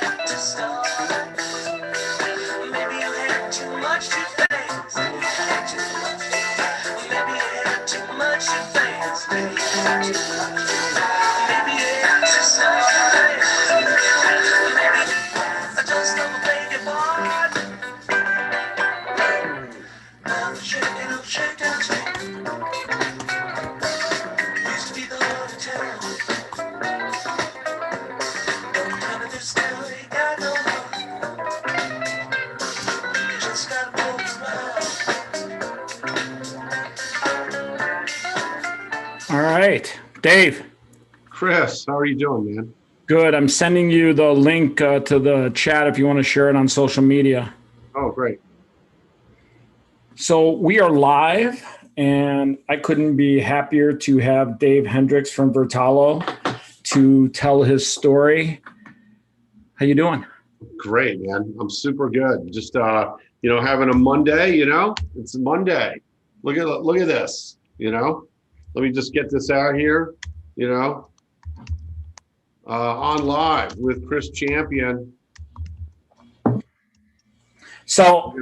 to start. Maybe you had too much too fast. Maybe you had too much. Maybe you had too much too fast. Maybe you had too much. Maybe you had to start. Maybe I just don't beg your pardon. I'm shaking, I'm shaking, I'm shaking. Used to be the heart of town. None of this still ain't got no more. You just gotta move around. All right, Dave. Chris, how are you doing, man? Good. I'm sending you the link to the chat if you want to share it on social media. Oh, great. So we are live, and I couldn't be happier to have Dave Hendricks from Vertalo to tell his story. How you doing? Great, man. I'm super good. Just having a Monday, it's Monday. Look at this, Let me just get this out here, on live with Chris Champion. So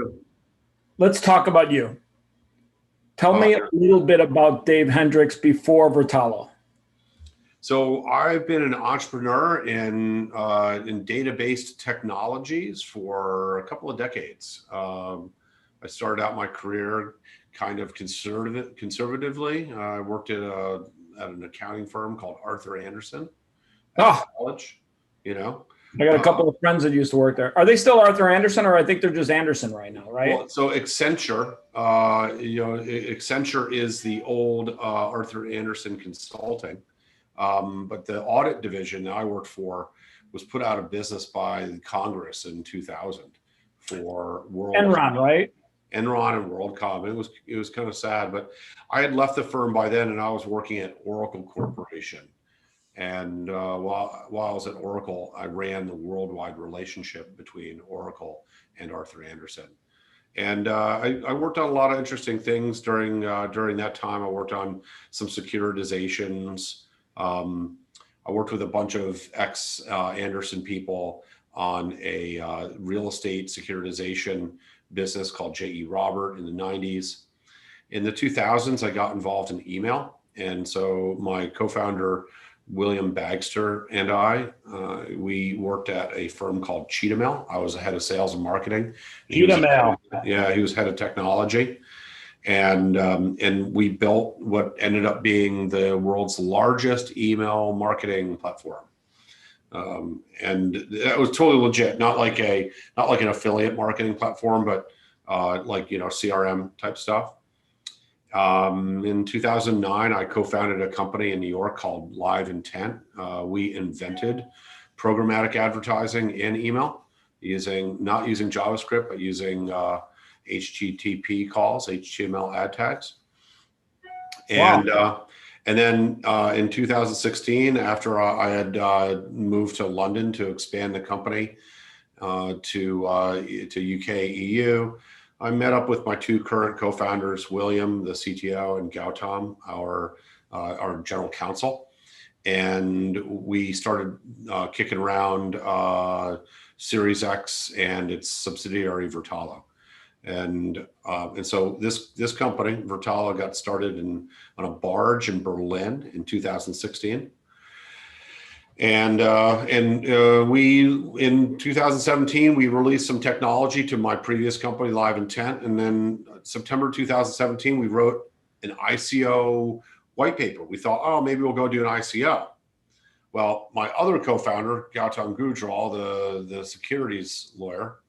let's talk about you. Tell me a little bit about Dave Hendricks before Vertalo. So I've been an entrepreneur in database technologies for a couple of decades. I started out my career kind of conservatively. I worked at an accounting firm called Arthur Andersen at college. I got a couple of friends that used to work there. Are they still Arthur Andersen, or I think they're just Andersen right now, right? Well, so Accenture, Accenture is the old Arthur Andersen Consulting. But the audit division that I worked for was put out of business by Congress in 2000 for Enron, right? Enron and WorldCom. It was kind of sad, but I had left the firm by then, and I was working at Oracle Corporation. And while I was at Oracle, I ran the worldwide relationship between Oracle and Arthur Andersen. And I worked on a lot of interesting things during that time. I worked on some securitizations. I worked with a bunch of ex-Andersen people on a real estate securitization business called J.E. Robert in the 90s. In the 2000s, I got involved in email. And so my co-founder, William Bagster, and we worked at a firm called Cheetah Mail. I was the head of sales and marketing. Cheetah Mail. Yeah, he was head of technology. And we built what ended up being the world's largest email marketing platform. And that was totally legit, not like an affiliate marketing platform, but CRM type stuff. In 2009, I co-founded a company in New York called Live Intent. We invented programmatic advertising in email not using JavaScript, but using HTTP calls, HTML ad tags. Wow. And then in 2016, after I had moved to London to expand the company to UK, EU, I met up with my two current co-founders, William, the CTO, and Gautam, our general counsel. And we started kicking around Series X and its subsidiary, Vertalo. And so this company, Vertalo, got started on a barge in Berlin in 2016. And we, in 2017, we released some technology to my previous company, Live Intent. And then September 2017, we wrote an ICO white paper. We thought, oh, maybe we'll go do an ICO. Well, my other co-founder, Gautam Gujral, the securities lawyer,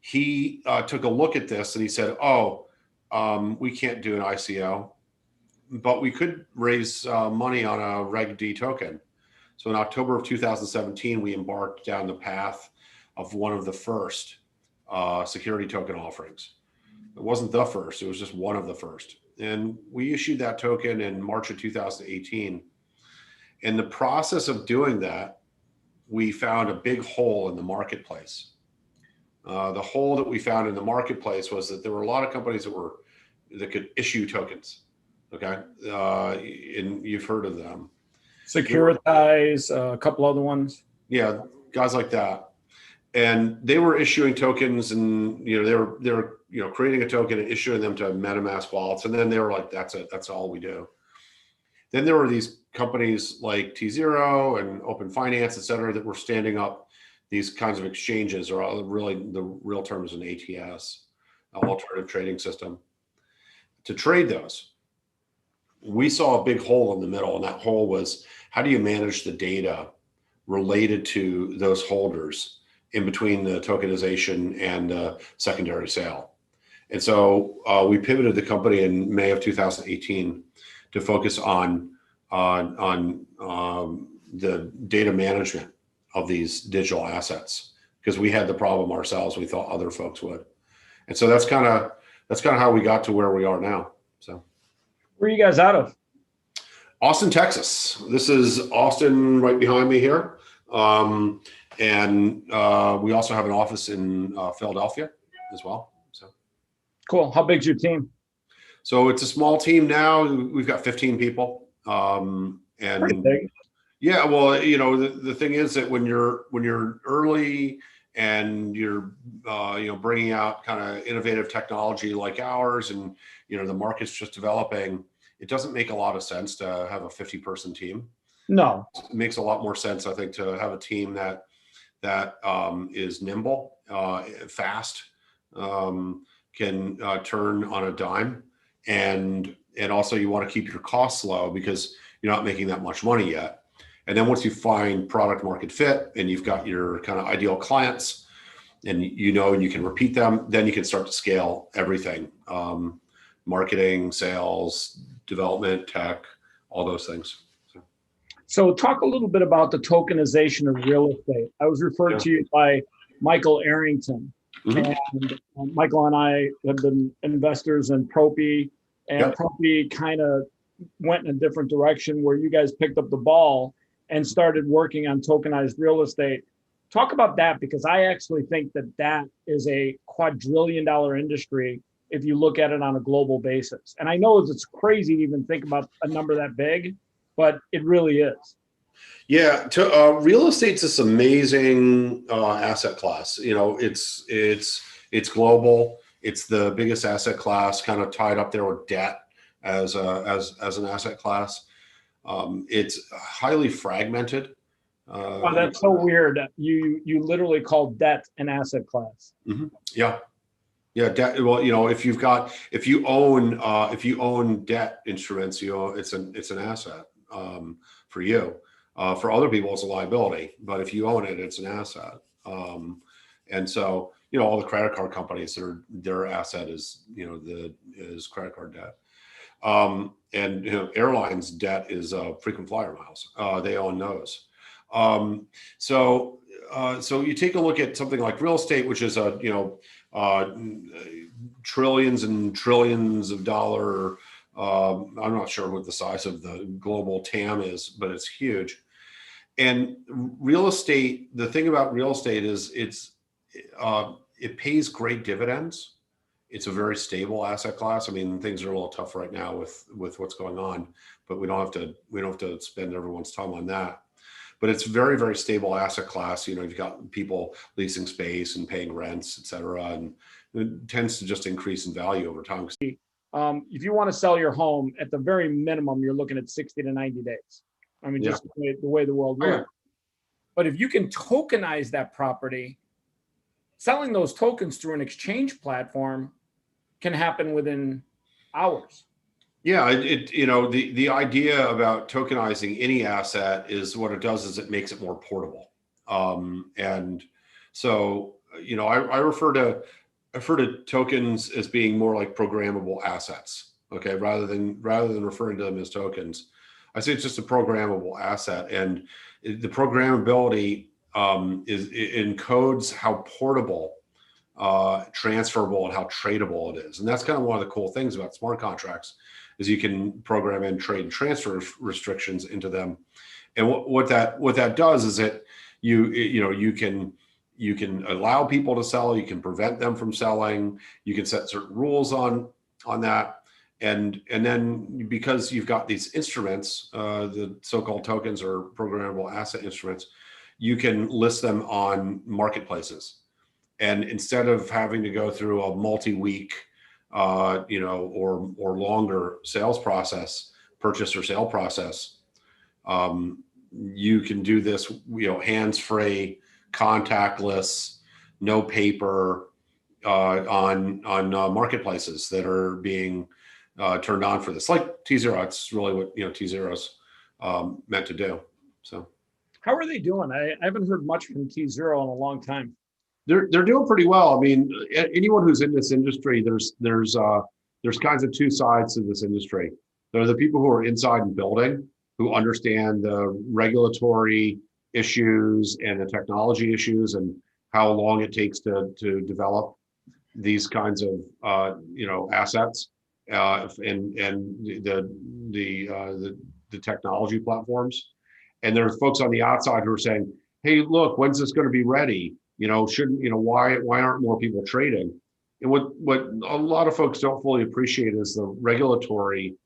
he took a look at this and he said, we can't do an ICO, but we could raise money on a Reg D token. So in October of 2017, we embarked down the path of one of the first security token offerings. It wasn't the first, it was just one of the first. And we issued that token in March of 2018. In the process of doing that, we found a big hole in the marketplace. The hole that we found in the marketplace was that there were a lot of companies that could issue tokens. Okay, and you've heard of them. Securitize, a couple other ones. Yeah, guys like that. and they were issuing tokens, and they were creating a token and issuing them to MetaMask wallets, and then they were like, that's it, that's all we do. Then there were these companies like T0 and Open Finance, et cetera, that were standing up these kinds of exchanges, or really the real term is an ATS, an alternative trading system, to trade those. We saw a big hole in the middle, and that hole was, how do you manage the data related to those holders in between the tokenization and secondary sale? And so we pivoted the company in May of 2018 to focus on the data management of these digital assets, because we had the problem ourselves. We thought other folks would, and so that's kind of how we got to where we are now. So, where are you guys out of? Austin, Texas. This is Austin right behind me here, and we also have an office in Philadelphia as well. So, cool. How big's your team? So it's a small team now. We've got 15 people. And pretty big. Yeah, well, the thing is that when you're early and you're bringing out kind of innovative technology like ours, and the market's just developing, it doesn't make a lot of sense to have a 50-person team. No, it makes a lot more sense, I think, to have a team that is nimble, fast, can turn on a dime, and also you want to keep your costs low because you're not making that much money yet. And then once you find product market fit and you've got your kind of ideal clients, and you can repeat them, then you can start to scale everything, marketing, sales, development, tech, all those things. So talk a little bit about the tokenization of real estate. I was referred to you by Michael Arrington. Mm-hmm. And Michael and I have been investors in Propy, and Propy kind of went in a different direction, where you guys picked up the ball and started working on tokenized real estate. Talk about that, because I actually think that is a quadrillion-dollar industry if you look at it on a global basis. And I know it's crazy to even think about a number that big, but it really is. Yeah, real estate's this amazing asset class. It's global. It's the biggest asset class, kind of tied up there with debt as an asset class. It's highly fragmented. Oh, that's so weird. You literally call debt an asset class. Mm-hmm. Yeah. Debt. Well, if you own debt instruments, it's an asset for you. For other people, it's a liability, but if you own it, it's an asset. And so, all the credit card companies, their asset is credit card debt. And airlines debt is frequent flyer miles. They own those. So you take a look at something like real estate, which is trillions and trillions of dollar. I'm not sure what the size of the global TAM is, but it's huge. And real estate, the thing about real estate is it pays great dividends. It's a very stable asset class. I mean, things are a little tough right now with what's going on, but we don't have to spend everyone's time on that. But it's very, very stable asset class. You've got people leasing space and paying rents, et cetera, and it tends to just increase in value over time. If you want to sell your home, at the very minimum, you're looking at 60 to 90 days. I mean, just the way the world works. But if you can tokenize that property, selling those tokens through an exchange platform can happen within hours. Yeah, the idea about tokenizing any asset is what it does is it makes it more portable. And so, I refer to tokens as being more like programmable assets. Okay, rather than referring to them as tokens, I say it's just a programmable asset, and the programmability encodes how portable, transferable, and how tradable it is. And that's kind of one of the cool things about smart contracts, is you can program in trade and transfer restrictions into them. And what that does is that you can allow people to sell, you can prevent them from selling, you can set certain rules on that. And then because you've got these instruments, the so-called tokens or programmable asset instruments, you can list them on marketplaces. And instead of having to go through a multi-week, or longer sales process, purchase or sale process, you can do this, hands-free, contactless, no paper, on marketplaces that are being turned on for this, like T0. It's really what T0's meant to do. So, how are they doing? I haven't heard much from T0 in a long time. They're doing pretty well. I mean, anyone who's in this industry, there's kinds of two sides to this industry. There are the people who are inside and building, who understand the regulatory issues and the technology issues and how long it takes to develop these kinds of assets, and the technology platforms. And there are folks on the outside who are saying, "Hey, look, when's this going to be ready? Why aren't more people trading?" And what a lot of folks don't fully appreciate is the regulatory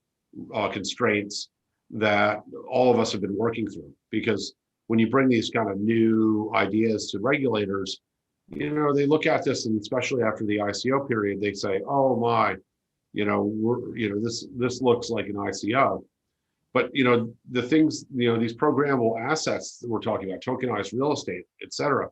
constraints that all of us have been working through. Because when you bring these kind of new ideas to regulators, they look at this, and especially after the ICO period, they say, "Oh my, this looks like an ICO." But the things, these programmable assets that we're talking about, tokenized real estate, et cetera,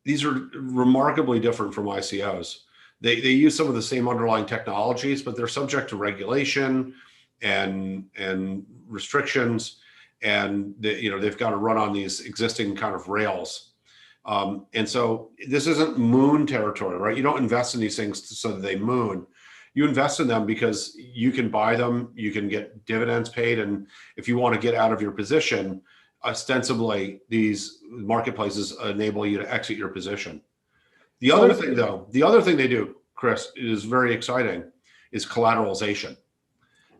these are remarkably different from ICOs. They use some of the same underlying technologies, but they're subject to regulation and restrictions, and they've got to run on these existing kind of rails. And so this isn't moon territory, right? You don't invest in these things so that they moon. You invest in them because you can buy them, you can get dividends paid, and if you want to get out of your position, ostensibly these marketplaces enable you to exit your position. The other thing they do, Chris, is very exciting, is collateralization.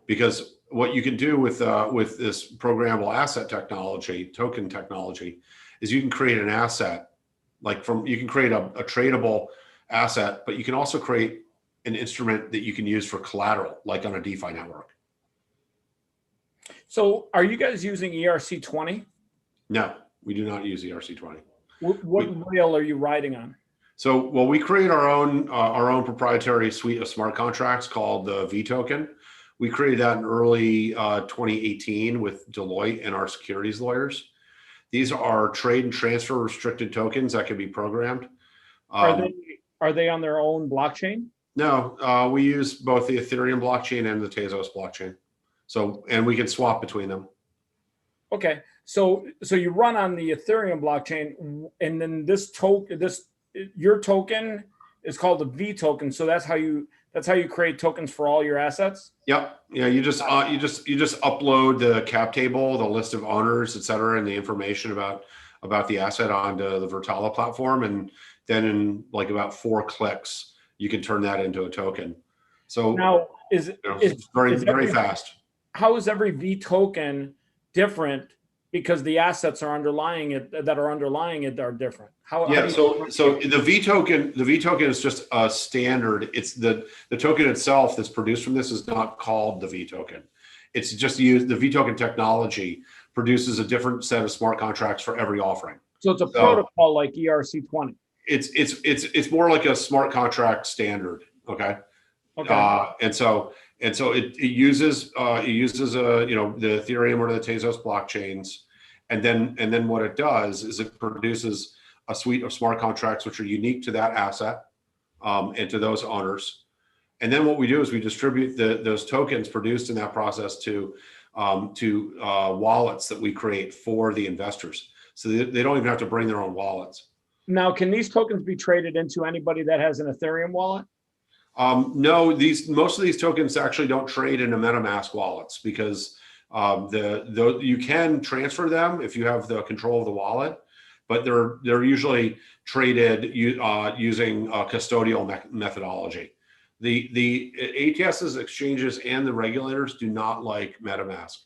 Because what you can do with this programmable asset technology, token technology, is you can create an asset, you can create a tradable asset, but you can also create an instrument that you can use for collateral, like on a DeFi network. So are you guys using ERC-20? No, we do not use ERC-20. What rail are you riding on? So, well, we create our own proprietary suite of smart contracts called the V token. We created that in early 2018 with Deloitte and our securities lawyers. These are trade and transfer restricted tokens that can be programmed. Are they on their own blockchain? No, we use both the Ethereum blockchain and the Tezos blockchain. So, and we can swap between them. Okay, so you run on the Ethereum blockchain, and then your token is called the V token. So that's how you create tokens for all your assets. Yep. Yeah. You just upload the cap table, the list of owners, et cetera, and the information about the asset onto the Vertalo platform, and then in like about 4 clicks, you can turn that into a token. So now it's very fast. How is every V token different? Because the assets are underlying it are different. So the V token is just a standard. It's the token itself that's produced from this is not called the V token. It's just the V token technology produces a different set of smart contracts for every offering. So it's a protocol like ERC-20. It's more like a smart contract standard. Okay. And so it uses the Ethereum or the Tezos blockchains, and then what it does is it produces a suite of smart contracts which are unique to that asset and to those owners. And then what we do is we distribute those tokens produced in that process to wallets that we create for the investors, so they don't even have to bring their own wallets. Now, can these tokens be traded into anybody that has an Ethereum wallet? No, most of these tokens actually don't trade into MetaMask wallets, because you can transfer them if you have the control of the wallet, but they're usually traded using a custodial methodology. The ATS's exchanges and the regulators do not like MetaMask.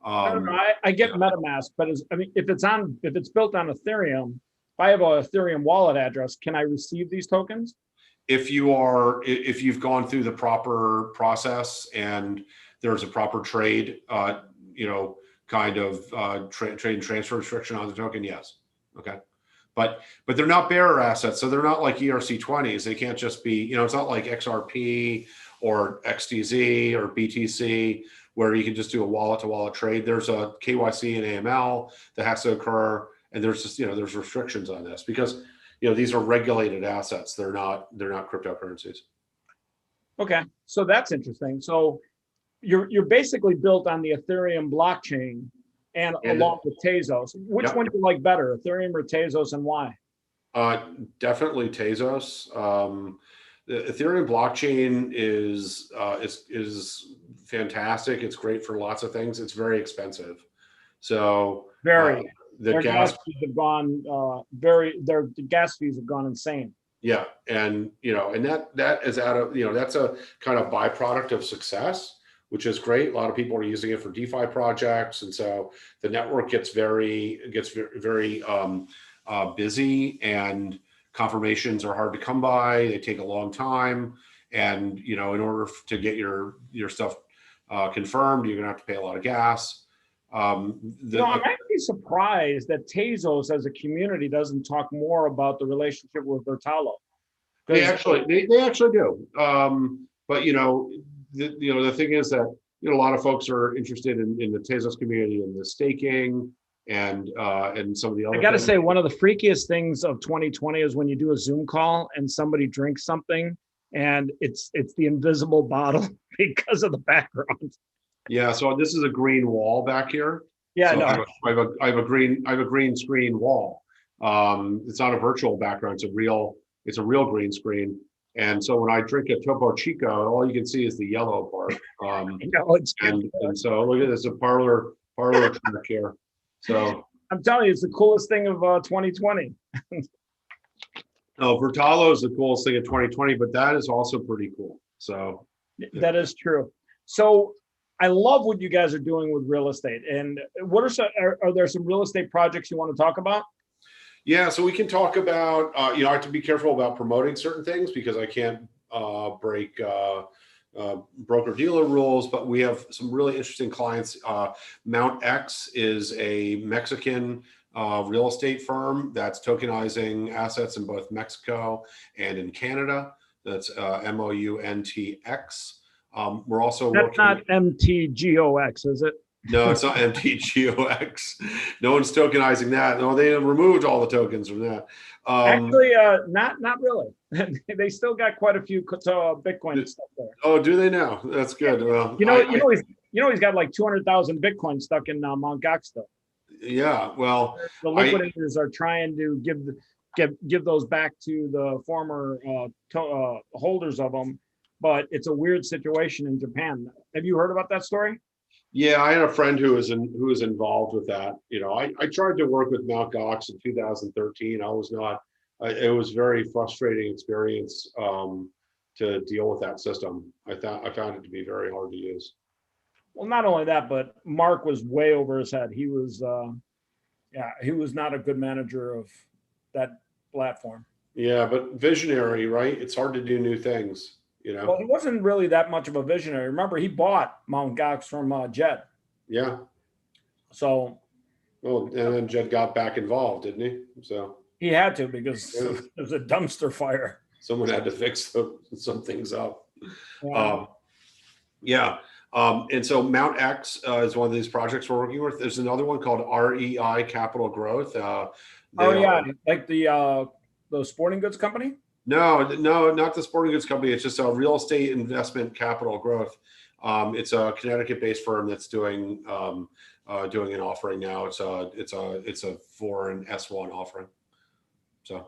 I get MetaMask, but if it's built on Ethereum, if I have an Ethereum wallet address, can I receive these tokens? If you've gone through the proper process and there's a proper trade, kind of trade and transfer restriction on the token? Yes. Okay. But they're not bearer assets, so they're not like ERC20s. They can't just be, it's not like XRP or XDZ or BTC where you can just do a wallet to wallet trade. There's a KYC and AML that has to occur, and there's just there's restrictions on this because these are regulated assets. They're not cryptocurrencies. Okay, so that's interesting. So you're basically built on the Ethereum blockchain and along with Tezos. Which one do you like better, Ethereum or Tezos, and why? Definitely Tezos. The Ethereum blockchain is fantastic. It's great for lots of things. It's very expensive. So their gas fees have gone their gas fees have gone insane. Yeah, and and that is out of that's a kind of byproduct of success, which is great. A lot of people are using it for DeFi projects, and so the network gets very busy, and confirmations are hard to come by. They take a long time, and in order to get your stuff confirmed, you're gonna have to pay a lot of gas. I'm actually surprised that Tezos as a community doesn't talk more about the relationship with Vertalo. They actually do. But the thing is that a lot of folks are interested in the Tezos community and the staking and some of the other. I got to say, one of the freakiest things of 2020 is when you do a Zoom call and somebody drinks something and it's the invisible bottle because of the background. Yeah, so this is a green wall back here. Yeah, so no. I have a green screen wall. It's not a virtual background; it's a real green screen. And so when I drink a Topo Chico, all you can see is the yellow part. And so look at this, a parlor track here. So I'm telling you, it's the coolest thing of 2020. No, Vertalo is the coolest thing of 2020, but that is also pretty cool. So that is true. So I love what you guys are doing with real estate. And what are there some real estate projects you want to talk about? Yeah, so we can talk about, I have to be careful about promoting certain things because I can't break broker dealer rules, but we have some really interesting clients. Mount X is a Mexican real estate firm that's tokenizing assets in both Mexico and in Canada. That's MOUNTX. We're also That's not MTGOX, is it? No, it's not MTGOX. No one's tokenizing that. No, they removed all the tokens from that. Actually, not really. They still got quite a few Bitcoin stuff there. Oh, do they now? That's good. Well, he's got like 200,000 Bitcoin stuck in Mt. Gox though. Yeah, well, the liquidators are trying to give those back to the former holders of them, but it's a weird situation in Japan. Have you heard about that story? Yeah, I had a friend who was involved with that. I tried to work with Mt. Gox in 2013. I was not. It was a very frustrating experience to deal with that system. I found it to be very hard to use. Well, not only that, but Mark was way over his head. He was not a good manager of that platform. Yeah, but visionary, right? It's hard to do new things. Well, he wasn't really that much of a visionary. Remember, he bought Mt. Gox from Jed. Yeah. So. Well, and then Jed got back involved, didn't he? So. He had to because it was a dumpster fire. Someone had to fix some things up. Yeah. And so Mount X is one of these projects we're working with. There's another one called REI Capital Growth. Like the sporting goods company? No, not the sporting goods company. It's just a real estate investment capital growth. It's a Connecticut-based firm that's doing an offering now. It's a foreign S1 offering. So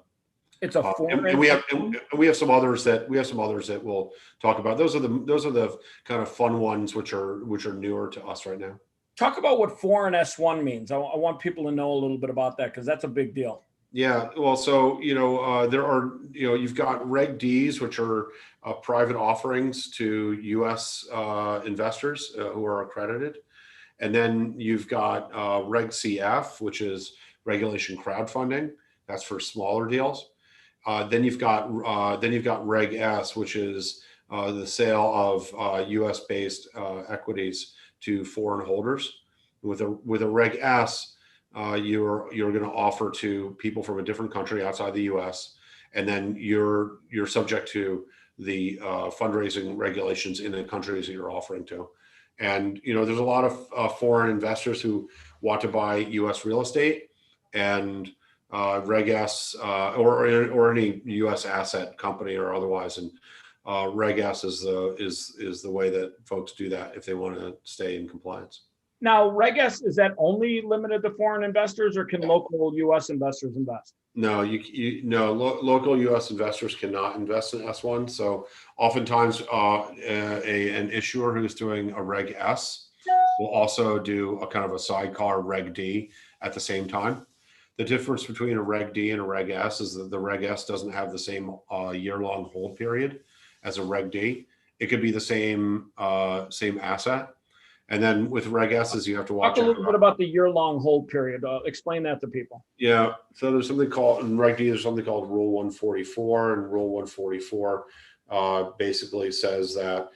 it's a foreign. And we have some others that we'll talk about. Those are the kind of fun ones which are newer to us right now. Talk about what foreign S1 means. I want people to know a little bit about that because that's a big deal. Yeah, well, so there are you've got Reg Ds, which are private offerings to U.S. investors who are accredited, and then you've got Reg CF, which is regulation crowdfunding. That's for smaller deals. Then you've got Reg S, which is the sale of U.S. based equities to foreign holders. With a Reg S, you're going to offer to people from a different country outside the U.S., and then you're subject to the fundraising regulations in the countries that you're offering to. And there's a lot of foreign investors who want to buy U.S. real estate, and Reg S or any U.S. asset company or otherwise, and Reg S is the way that folks do that if they want to stay in compliance. Now, Reg S, is that only limited to foreign investors, or can local U.S. investors invest? No, local U.S. investors cannot invest in S1. So oftentimes an issuer who's doing a Reg S will also do a kind of a sidecar Reg D at the same time. The difference between a Reg D and a Reg S is that the Reg S doesn't have the same year-long hold period as a Reg D. It could be the same asset. And then with Reg S's, you have to watch Talk a little bit about the year-long hold period. Explain that to people. Yeah. So there's something called, in Reg D, there's something called Rule 144. And Rule 144 basically says that,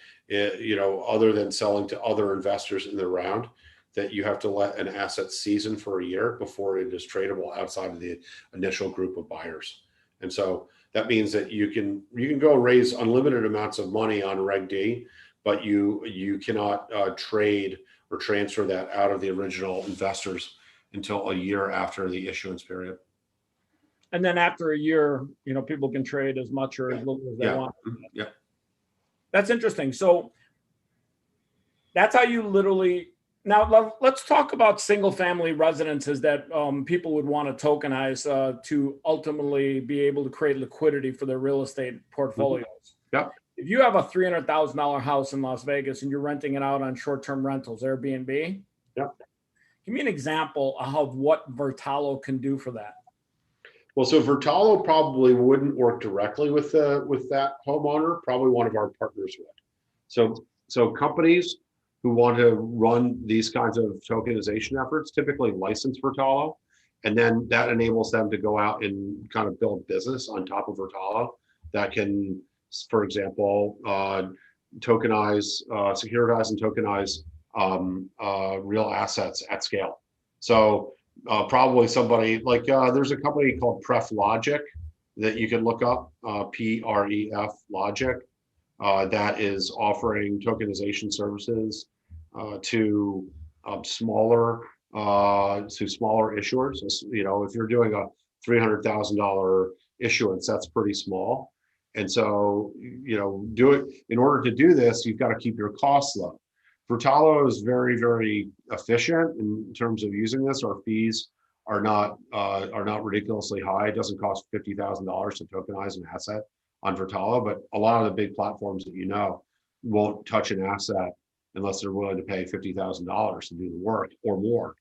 other than selling to other investors in the round, that you have to let an asset season for a year before it is tradable outside of the initial group of buyers. And so that means that you can go raise unlimited amounts of money on Reg D, but you cannot trade or transfer that out of the original investors until a year after the issuance period. And then after a year, people can trade as much or as little as they want. Yeah. That's interesting. So that's how you literally. Now let's talk about single family residences that people would want to tokenize to ultimately be able to create liquidity for their real estate portfolios. Yeah. If you have a $300,000 house in Las Vegas and you're renting it out on short-term rentals, Airbnb, yeah, give me an example of what Vertalo can do for that. Well, so Vertalo probably wouldn't work directly with that homeowner. Probably one of our partners would. So companies who want to run these kinds of tokenization efforts typically license Vertalo, and then that enables them to go out and kind of build business on top of Vertalo that can, for example, tokenize, securitize and tokenize real assets at scale. So probably somebody like there's a company called Pref Logic that you can look up, PREF Logic, that is offering tokenization services to smaller issuers. If you're doing a $300,000 issuance, that's pretty small. And so, in order to do this, you've got to keep your costs low. Vertalo is very, very efficient in terms of using this. Our fees are not ridiculously high. It doesn't cost $50,000 to tokenize an asset on Vertalo, but a lot of the big platforms that won't touch an asset unless they're willing to pay $50,000 to do the work or more.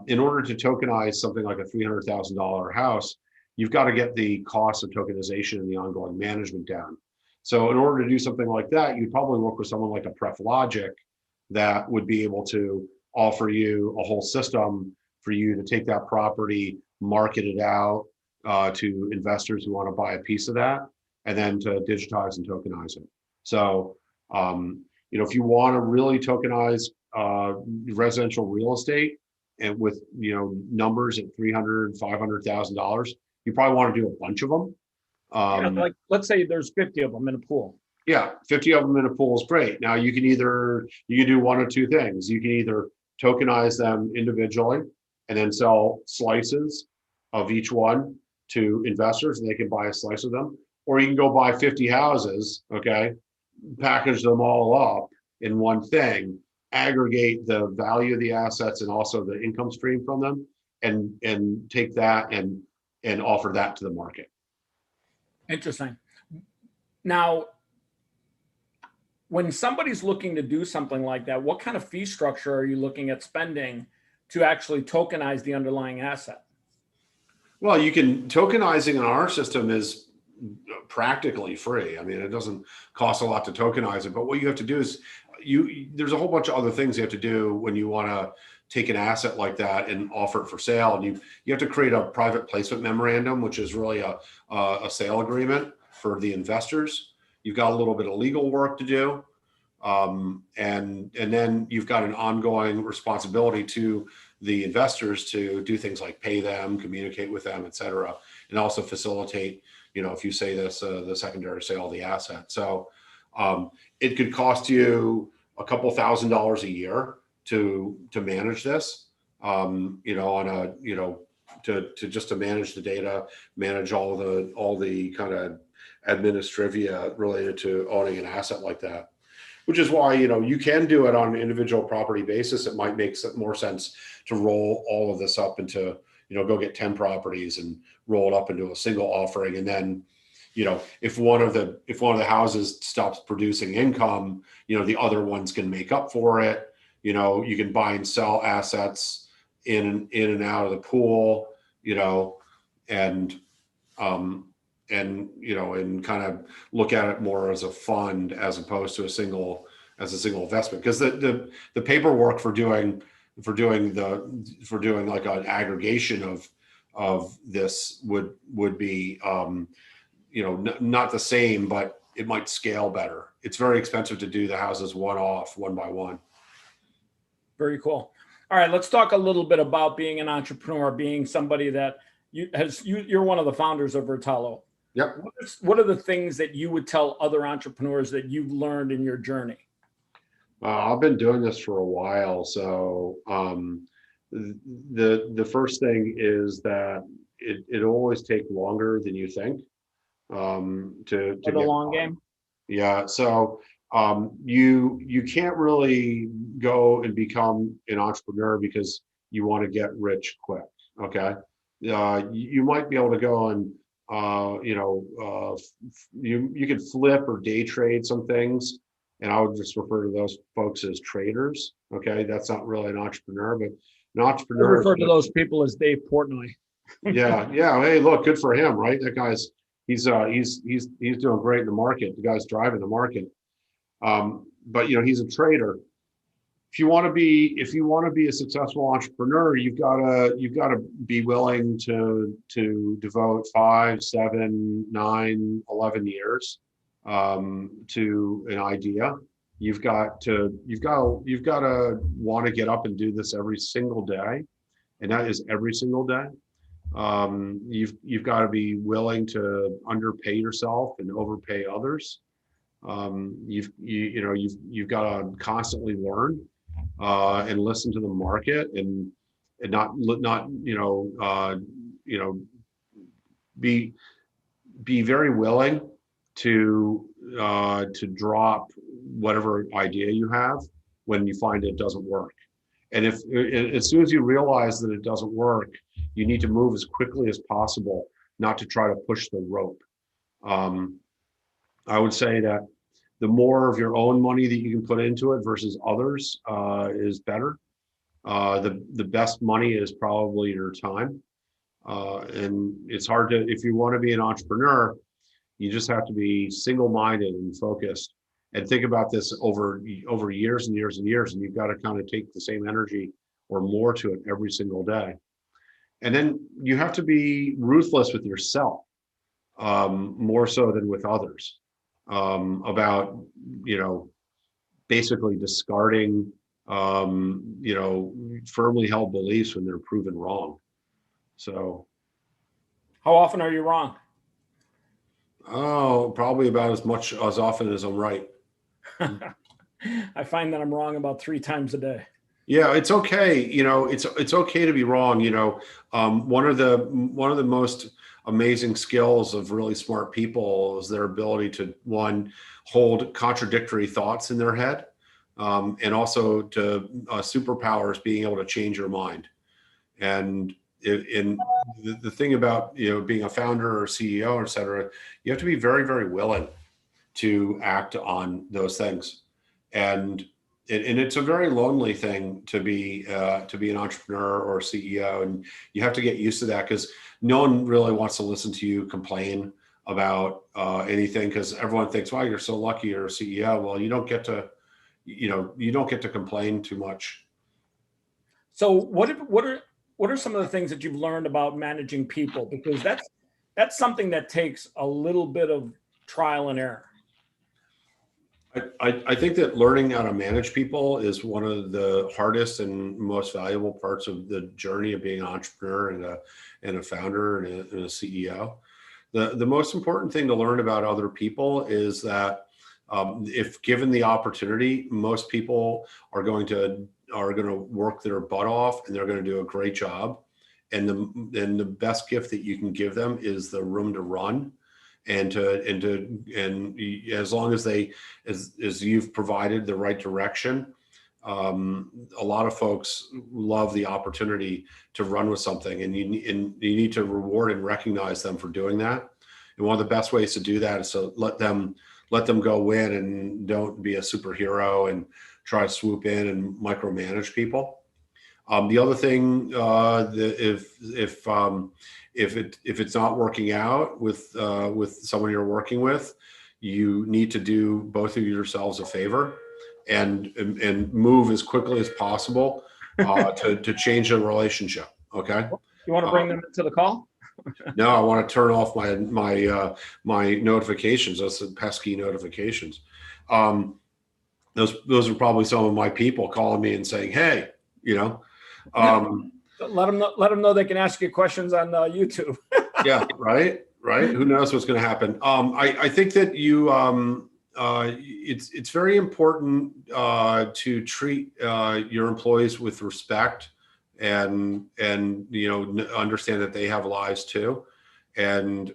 In order to tokenize something like a $300,000 house, you've got to get the cost of tokenization and the ongoing management down. So in order to do something like that, you'd probably work with someone like a Pref Logic that would be able to offer you a whole system for you to take that property, market it out to investors who want to buy a piece of that, and then to digitize and tokenize it. So, if you want to really tokenize residential real estate and with numbers at $300,000, $500,000, you probably want to do a bunch of them. Like let's say there's 50 of them in a pool. Yeah, 50 of them in a pool is great. Now you can do one of two things. You can either tokenize them individually and then sell slices of each one to investors and they can buy a slice of them, or you can go buy 50 houses, okay, package them all up in one thing, aggregate the value of the assets and also the income stream from them, and take that and offer that to the market. Interesting. Now, when somebody's looking to do something like that, what kind of fee structure are you looking at spending to actually tokenize the underlying asset? Well, tokenizing in our system is practically free. I mean, it doesn't cost a lot to tokenize it, but what you have to do is there's a whole bunch of other things you have to do when you want to take an asset like that and offer it for sale. And you have to create a private placement memorandum, which is really a sale agreement for the investors. You've got a little bit of legal work to do. And then you've got an ongoing responsibility to the investors to do things like pay them, communicate with them, et cetera, and also facilitate, if you say this, the secondary sale of the asset. So it could cost you a couple $1,000s a year to manage this, on a, to manage the data, manage all the kind of administrivia related to owning an asset like that. Which is why, you can do it on an individual property basis. It might make more sense to roll all of this up into, go get 10 properties and roll it up into a single offering. And then, if one of the houses stops producing income, the other ones can make up for it. You can buy and sell assets in and out of the pool, and and kind of look at it more as a fund as opposed to a single investment. Because the paperwork for doing like an aggregation of this would be not the same, but it might scale better. It's very expensive to do the houses one by one. Very cool. All right, let's talk a little bit about being an entrepreneur, being somebody that you're one of the founders of Vertalo. Yep. What are the things that you would tell other entrepreneurs that you've learned in your journey? I've been doing this for a while. So the first thing is that it always takes longer than you think to For the long game? Yeah. So you can't really go and become an entrepreneur because you want to get rich quick. Okay. You might be able to go and you could flip or day trade some things, and I would just refer to those folks as traders. Okay, that's not really an entrepreneur, but an entrepreneur. I refer to those people as Dave Portnoy. Yeah. Hey, look, good for him, right? That guy's he's doing great in the market. The guy's driving the market. But he's a trader. If you want to be a successful entrepreneur, you've got to be willing to devote 5, 7, 9, 11 years to an idea. You've got to want to get up and do this every single day, and that is every single day. You've got to be willing to underpay yourself and overpay others. You've got to constantly learn and listen to the market and not be very willing to drop whatever idea you have when you find it doesn't work. And as soon as you realize that it doesn't work, you need to move as quickly as possible, not to try to push the rope. I would say that the more of your own money that you can put into it versus others is better. The best money is probably your time. And it's hard if you want to be an entrepreneur, you just have to be single-minded and focused and think about this over years and years and years. And you've got to kind of take the same energy or more to it every single day. And then you have to be ruthless with yourself, more so than with others, about, basically discarding, firmly held beliefs when they're proven wrong. So. How often are you wrong? Oh, probably about as often as I'm right. I find that I'm wrong about 3 times a day. Yeah, it's okay. It's okay to be wrong. One of the most amazing skills of really smart people is their ability to, one, hold contradictory thoughts in their head, and also to superpowers being able to change your mind. And the thing about being a founder or CEO, et cetera, you have to be very, very willing to act on those things. And it's a very lonely thing to be an entrepreneur or a CEO, and you have to get used to that because no one really wants to listen to you complain about anything, because everyone thinks, "Wow, you're so lucky you're a CEO." Well, you don't get to complain too much. So what are some of the things that you've learned about managing people? Because that's something that takes a little bit of trial and error. I think that learning how to manage people is one of the hardest and most valuable parts of the journey of being an entrepreneur and a founder and a CEO. The most important thing to learn about other people is that if given the opportunity, most people are going to work their butt off and they're going to do a great job. And the best gift that you can give them is the room to run, and as long as as you've provided the right direction. A lot of folks love the opportunity to run with something, and you need to reward and recognize them for doing that. And one of the best ways to do that is to let them go win, and don't be a superhero and try to swoop in and micromanage people. The other thing, if it's not working out with someone you're working with, you need to do both of yourselves a favor and move as quickly as possible to change the relationship. Okay. You want to bring them into the call? No, I want to turn off my notifications. Those are pesky notifications. Those are probably some of my people calling me and saying, "Hey, let them know they can ask you questions on YouTube." Yeah, right. Who knows what's going to happen? I think that it's very important to treat your employees with respect, and understand that they have lives too. And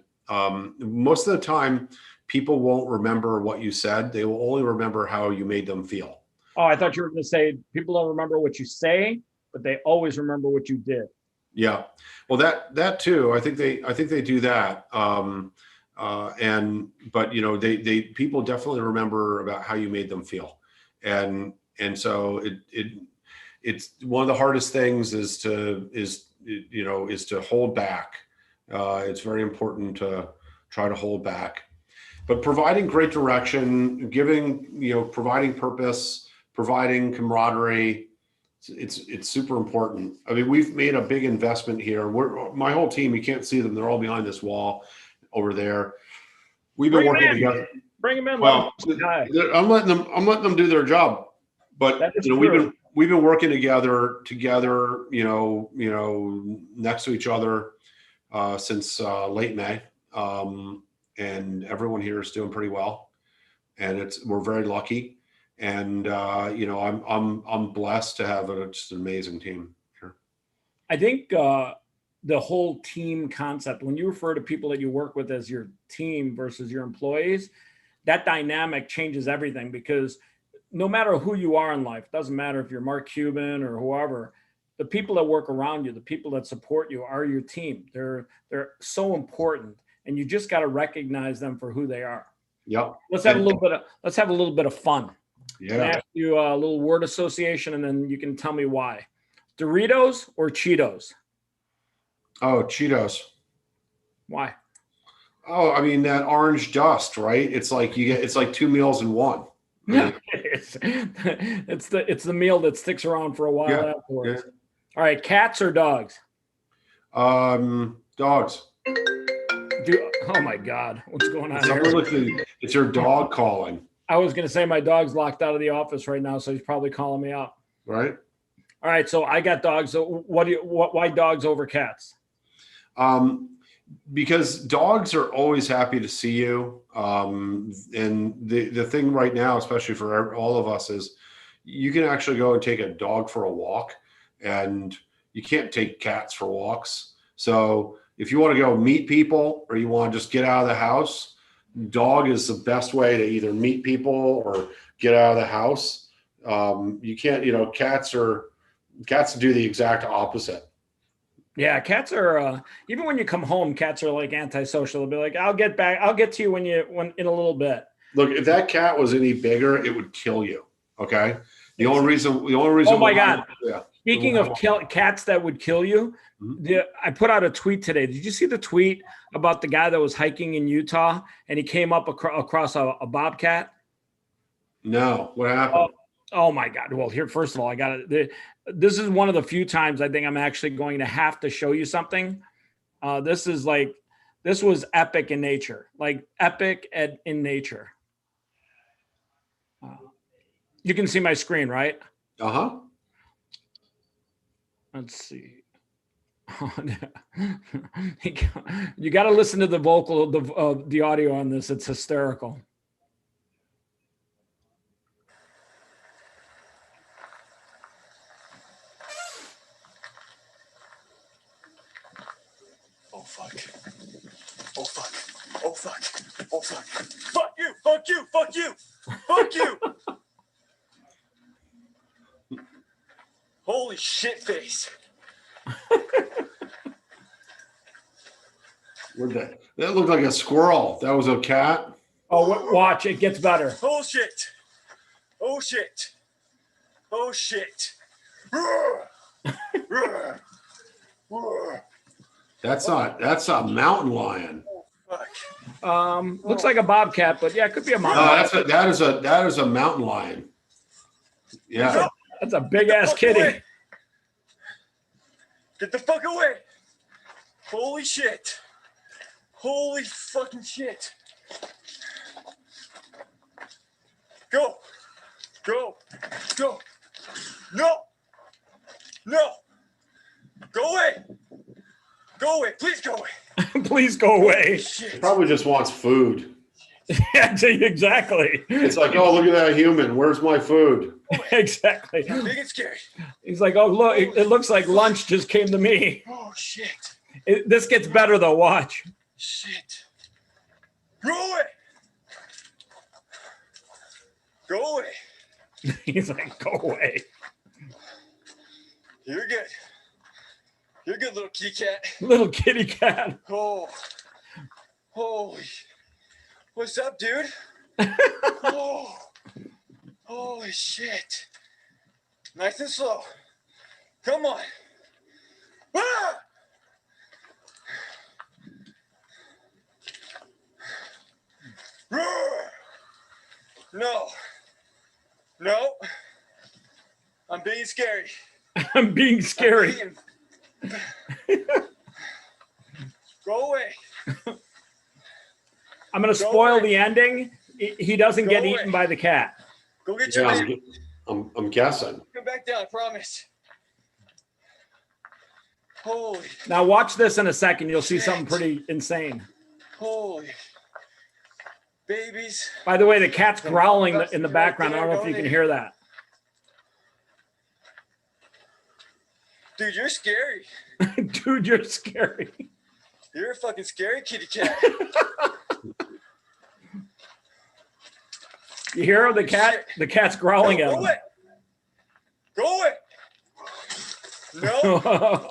most of the time, people won't remember what you said. They will only remember how you made them feel. Oh, I thought you were going to say people don't remember what you say, but they always remember what you did. Yeah, well, that too. I think they do that. But people definitely remember about how you made them feel, and so it's one of the hardest things is to hold back. It's very important to try to hold back, but providing great direction, providing purpose, providing camaraderie. It's super important. I mean, we've made a big investment here. My whole team, you can't see them. They're all behind this wall over there. We've been working together. Bring them in. Well, I'm letting them do their job. But we've been working together, next to each other since late May. And everyone here is doing pretty well. And we're very lucky. And I'm blessed to have just an amazing team here. I think the whole team concept, when you refer to people that you work with as your team versus your employees, that dynamic changes everything, because no matter who you are in life, doesn't matter if you're Mark Cuban or whoever, the people that work around you, the people that support you are your team. They're so important, and you just got to recognize them for who they are. Yep. Let's have a little bit of fun. Yeah. I'm gonna ask you a little word association, and then you can tell me why. Doritos or Cheetos? Oh, Cheetos. Why? Oh, I mean, that orange dust, right? It's like it's like two meals in one. Yeah, it's the meal that sticks around for a while afterwards. Yeah. All right, cats or dogs? Dogs. Oh my God, what's going on here? It's your dog calling. I was going to say my dog's locked out of the office right now, so he's probably calling me out. Right. All right, so I got dogs. So why dogs over cats? Because dogs are always happy to see you. And the thing right now, especially for all of us, is you can actually go and take a dog for a walk, and you can't take cats for walks. So if you want to go meet people, or you want to just get out of the house, dog is the best way to either meet people or get out of the house. You can't, cats do the exact opposite. Yeah, cats are even when you come home, cats are like antisocial. They'll be like, I'll get to you when in a little bit. Look, if that cat was any bigger, it would kill you. Okay. The only reason. Oh my God. Speaking of cats that would kill you, I put out a tweet today. Did you see the tweet about the guy that was hiking in Utah and he came up across a bobcat? No, what happened? Oh my God. Well, here, first of all, I got it. This is one of the few times I think I'm actually going to have to show you something. This was epic in nature, like epic in nature. You can see my screen, right? Uh-huh. Let's see. You got to listen to the vocal, the audio on this. It's hysterical. Oh fuck. Oh fuck. Oh fuck. Oh fuck. Fuck you. Fuck you. Fuck you. Fuck you. Holy shit face. That looked like a squirrel. That was a cat. Oh, watch, it gets better. Oh shit. Oh shit. Oh shit. That's a mountain lion. Fuck. Looks like a bobcat, but yeah, it could be a No, mountain. that is a mountain lion. Yeah. That's a big ass kitty. Away. Get the fuck away. Holy shit. Holy fucking shit. Go. Go. Go. No. No. Go away. Go away. Please go away. Please go away. Shit. Probably just wants food. Yeah, exactly. It's like, oh, look at that human. Where's my food? Exactly. Big and scary. He's like, oh, look, it looks like lunch just came to me. Oh shit. This gets better though, watch. Shit. Go away. Go away. He's like, go away. You're good. You're good, little kitty cat. Little kitty cat. Oh. Holy. What's up, dude? Oh. Holy shit. Nice and slow. Come on. Ah! No. No. I'm being scary. I'm being scary. Go away. I'm going to spoil the ending. He doesn't get eaten by the cat. Go get your man. I'm guessing. Come back down, I promise. Holy. Now watch this in a second. You'll see something pretty insane. Holy. Babies. By the way, the cat's growling in the background. I don't know if you can hear that. Dude, you're scary. Dude, you're scary. You're a fucking scary kitty cat. You hear the cat? The cat's growling at Go him. away. Go away. No.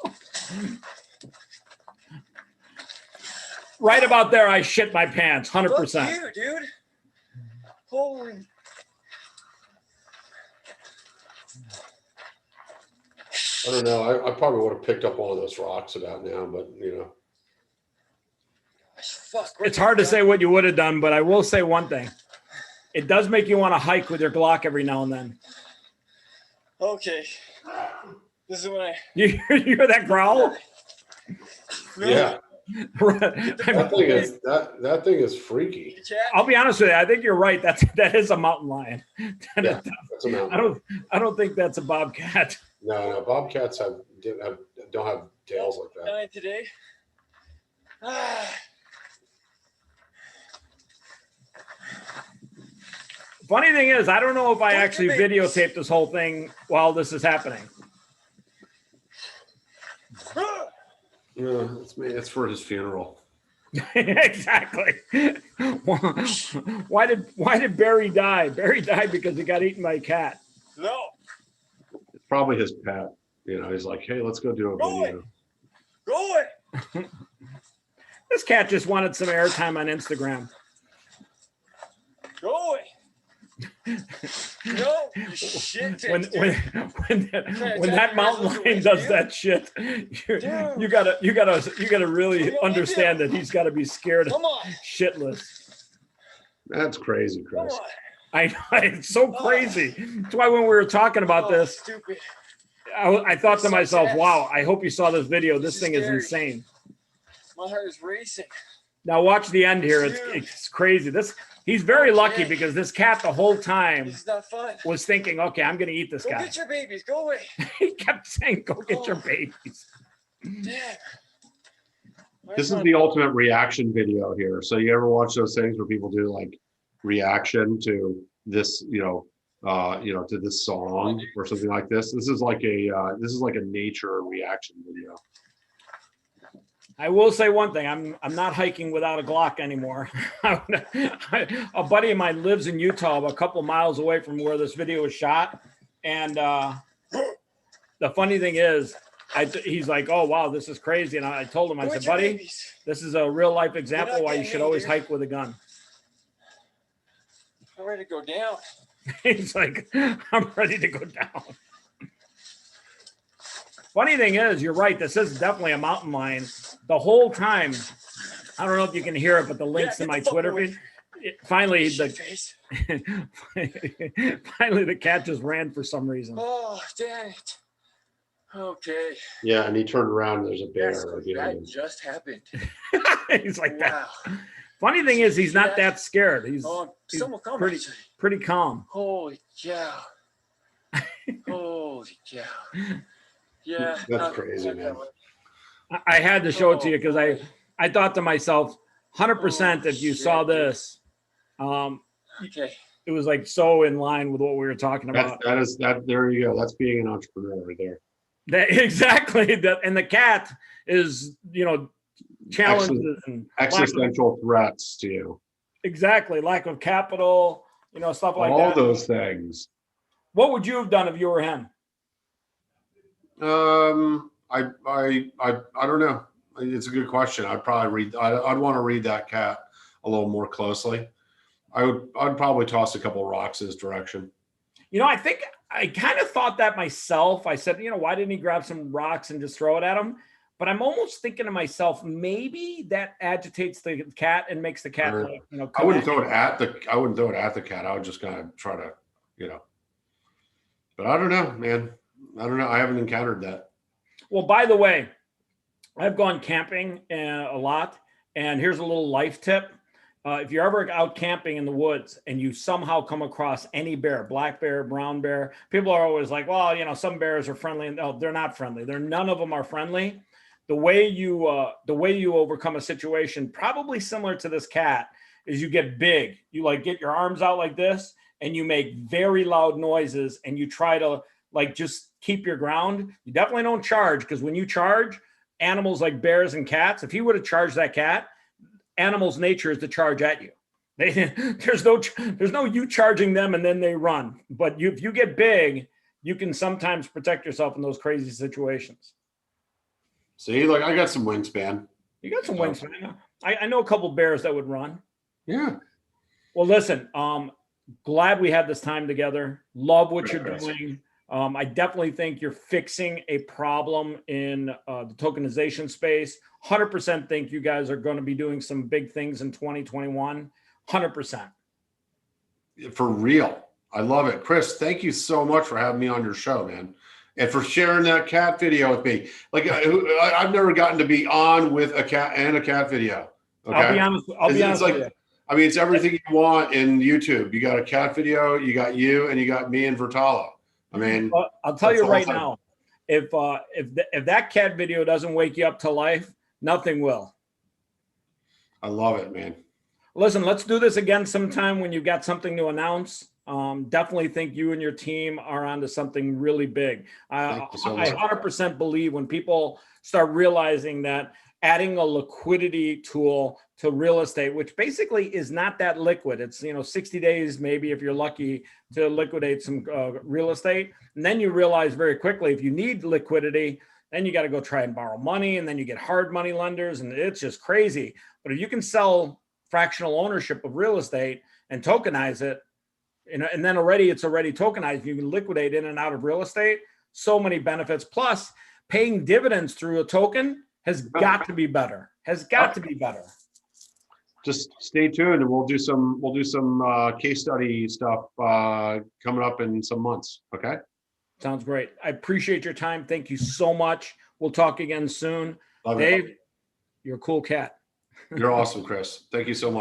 Right about there, I shit my pants, 100%. Fuck you, dude. Holy. I don't know. I probably would have picked up one of those rocks about now, but you know. Fuck. It's hard to say what you would have done, but I will say one thing. It does make you want to hike with your Glock every now and then. Okay. This is when I. You hear that growl? No. Yeah. I That thing is freaky. Kitty cat. I'll be honest with you. I think you're right. That is a mountain lion. Yeah, that's a mountain. I don't think that's a bobcat. No, bobcats don't have tails like that. Nine today. Ah. Funny thing is, I don't know if I Don't actually do it. videotaped this whole thing while this is happening. Ah. Yeah, it's for his funeral. Exactly. Why did Barry die? Barry died because he got eaten by a cat. No. It's probably his pet. You know, he's like, hey, let's go do a Go video. away. Go away. This cat just wanted some airtime on Instagram. Go away. No, you shit. When that mountain lion does that shit, you gotta really understand that he's got to be scared Come on. shitless. That's crazy, Come Chris. on. I know, it's so crazy. That's why when we were talking about Oh, this, stupid. I thought to Such myself, ass. "Wow, I hope you saw this video. This This is thing is scary. insane." My heart is racing. Now watch the end here. It's crazy. He's very lucky because this cat the whole time It's not fun. was thinking, okay, I'm going to eat this Go guy. get your babies. Go away. He kept saying, go get your babies. Damn. This is the ultimate reaction video here. So you ever watch those things where people do like reaction to this, to this song or something like this? This is like a nature reaction video. I will say one thing. I'm not hiking without a Glock anymore. A buddy of mine lives in Utah, a couple miles away from where this video was shot. And the funny thing is, he's like, oh, wow, this is crazy. And I told him, I said, buddy, this is a real life example why you should always hike with a gun. I'm ready to go down. He's like, I'm ready to go down. Funny thing is, you're right. This is definitely a mountain lion. The whole time, I don't know if you can hear it, but the links in my Twitter feed. Finally, finally, the cat just ran for some reason. Oh, damn it. Okay. Yeah, and he turned around and there's a bear. That just happened. He's like Wow. that. Funny thing is, he's not that scared. He's pretty calm. Holy cow. Holy cow. Yeah. That's crazy, man. I had to show it to you because I thought to myself, 100% if you saw this, okay. It was like so in line with what we were talking about. There you go. That's being an entrepreneur right there. Exactly. And the cat is, challenges and existential threats to you. Exactly. Lack of capital, stuff like that. All those things. What would you have done if you were him? I don't know. It's a good question. I'd probably I'd want to read that cat a little more closely. I'd probably toss a couple rocks his direction. I think I kind of thought that myself. I said, why didn't he grab some rocks and just throw it at him? But I'm almost thinking to myself, maybe that agitates the cat and makes the cat I wouldn't throw it at the cat. I would just kind of try to, But I don't know, man. I don't know. I haven't encountered that. Well, by the way, I've gone camping a lot, and here's a little life tip. If you're ever out camping in the woods and you somehow come across any bear, black bear, brown bear, people are always like, well, some bears are friendly. No, they're not friendly. None of them are friendly. The way you overcome a situation, probably similar to this cat, is you get big. You get your arms out like this, and you make very loud noises, and you try to just keep your ground. You definitely don't charge, because when you charge, animals like bears and cats, if he would have charged that cat, animals' nature is to charge at you. There's no you charging them and then they run. But if you get big, you can sometimes protect yourself in those crazy situations. See, I got some wingspan. You got some wingspan. I know a couple bears that would run. Yeah. Well, listen, glad we had this time together. Love what you're doing. I definitely think you're fixing a problem in the tokenization space. 100% think you guys are going to be doing some big things in 2021. 100%. For real. I love it. Chris, thank you so much for having me on your show, man. And for sharing that cat video with me. I've never gotten to be on with a cat video. Okay? I'll be honest with you. I mean, it's everything you want in YouTube. You got a cat video, you got you, and you got me and Vertalo. I mean, I'll tell you right now, if that cat video doesn't wake you up to life, nothing will. I love it, man. Listen, let's do this again sometime when you've got something to announce. Definitely think you and your team are onto something really big. I 100% believe when people start realizing that adding a liquidity tool to real estate, which basically is not that liquid. It's 60 days, maybe if you're lucky, to liquidate some real estate. And then you realize very quickly, if you need liquidity, then you got to go try and borrow money, and then you get hard money lenders, and it's just crazy. But if you can sell fractional ownership of real estate and tokenize it, and then it's already tokenized, you can liquidate in and out of real estate, so many benefits. Plus, paying dividends through a token has got to be better. Just stay tuned, and we'll do some case study stuff coming up in some months. Okay. Sounds great. I appreciate your time. Thank you so much. We'll talk again soon. Love Dave, it. you're a cool cat. You're awesome, Chris. Thank you so much.